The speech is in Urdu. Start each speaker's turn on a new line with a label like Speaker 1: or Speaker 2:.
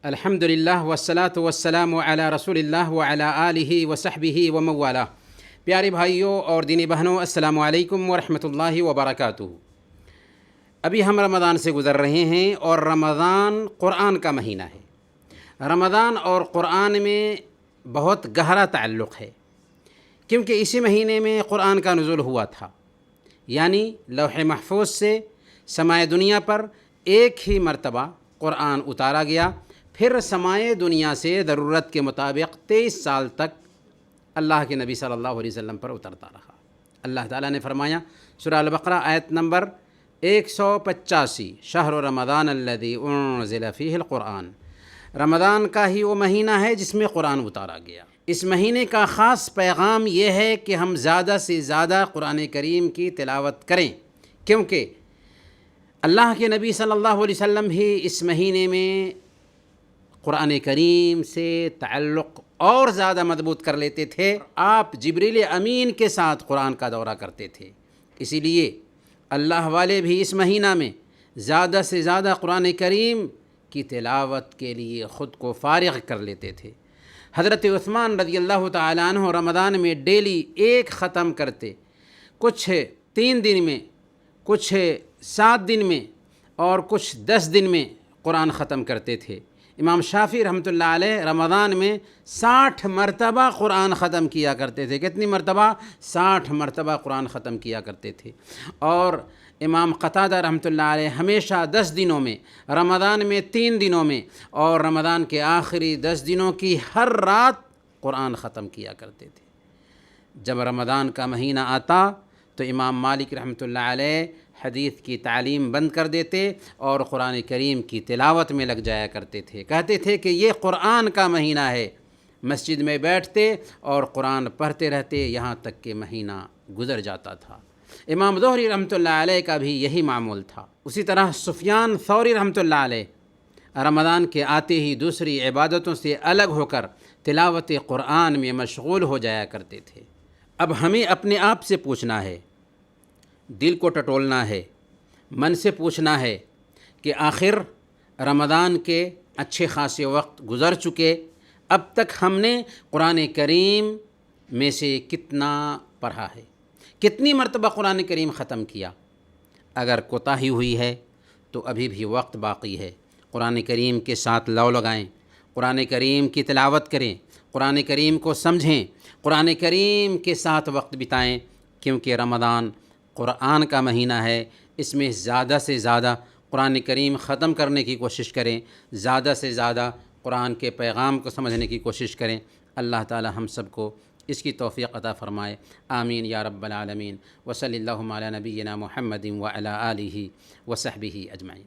Speaker 1: الحمدللہ والصلاۃ والسلام علی رسول اللہ وعلی آلہ وصحبہ ومن والہ۔ پیارے بھائیوں اور دینی بہنوں، السلام علیکم ورحمۃ اللہ وبرکاتہ۔ ابھی ہم رمضان سے گزر رہے ہیں اور رمضان قرآن کا مہینہ ہے۔ رمضان اور قرآن میں بہت گہرا تعلق ہے، کیونکہ اسی مہینے میں قرآن کا نزول ہوا تھا، یعنی لوح محفوظ سے سمائے دنیا پر ایک ہی مرتبہ قرآن اتارا گیا، پھر سمائے دنیا سے ضرورت کے مطابق 23 سال تک اللہ کے نبی صلی اللہ علیہ وسلم پر اترتا رہا۔ اللہ تعالیٰ نے فرمایا سورہ البقرہ آیت نمبر 185، شہر رمضان الذی انزل فیہ القرآن، رمضان کا ہی وہ مہینہ ہے جس میں قرآن اتارا گیا۔ اس مہینے کا خاص پیغام یہ ہے کہ ہم زیادہ سے زیادہ قرآن کریم کی تلاوت کریں، کیونکہ اللہ کے نبی صلی اللہ علیہ وسلم ہی اس مہینے میں قرآن کریم سے تعلق اور زیادہ مضبوط کر لیتے تھے۔ آپ جبریل امین کے ساتھ قرآن کا دورہ کرتے تھے، اسی لیے اللہ والے بھی اس مہینہ میں زیادہ سے زیادہ قرآن کریم کی تلاوت کے لیے خود کو فارغ کر لیتے تھے۔ حضرت عثمان رضی اللہ تعالیٰ عنہ رمضان میں ڈیلی ایک ختم کرتے، کچھ 3 دن میں، کچھ 7 دن میں اور کچھ 10 دن میں قرآن ختم کرتے تھے۔ امام شافعی رحمۃ اللہ علیہ رمضان میں 60 مرتبہ قرآن ختم کیا کرتے تھے۔ کتنی مرتبہ؟ 60 مرتبہ قرآن ختم کیا کرتے تھے۔ اور امام قتادہ رحمۃ اللہ علیہ ہمیشہ 10 دنوں میں، رمضان میں 3 دنوں میں اور رمضان کے آخری 10 دنوں کی ہر رات قرآن ختم کیا کرتے تھے۔ جب رمضان کا مہینہ آتا تو امام مالک رحمۃ اللہ علیہ حدیث کی تعلیم بند کر دیتے اور قرآن کریم کی تلاوت میں لگ جایا کرتے تھے۔ کہتے تھے کہ یہ قرآن کا مہینہ ہے۔ مسجد میں بیٹھتے اور قرآن پڑھتے رہتے یہاں تک کہ مہینہ گزر جاتا تھا۔ امام زہری رحمۃ اللہ علیہ کا بھی یہی معمول تھا۔ اسی طرح سفیان ثوری رحمۃ اللہ علیہ رمضان کے آتے ہی دوسری عبادتوں سے الگ ہو کر تلاوت قرآن میں مشغول ہو جایا کرتے تھے۔ اب ہمیں اپنے آپ سے پوچھنا ہے، دل کو ٹٹولنا ہے، من سے پوچھنا ہے کہ آخر رمضان کے اچھے خاصے وقت گزر چکے، اب تک ہم نے قرآن کریم میں سے کتنا پڑھا ہے، کتنی مرتبہ قرآن کریم ختم کیا؟ اگر کوتاہی ہوئی ہے تو ابھی بھی وقت باقی ہے۔ قرآن کریم کے ساتھ لو لگائیں، قرآن کریم کی تلاوت کریں، قرآن کریم کو سمجھیں، قرآن کریم کے ساتھ وقت بتائیں، کیونکہ رمضان قرآن کا مہینہ ہے۔ اس میں زیادہ سے زیادہ قرآن کریم ختم کرنے کی کوشش کریں، زیادہ سے زیادہ قرآن کے پیغام کو سمجھنے کی کوشش کریں۔ اللہ تعالی ہم سب کو اس کی توفیق عطا فرمائے، آمین یا رب العالمین۔ وصلی اللہ علی نبینا محمد وعلی آلہ وصحبہ اجمعین۔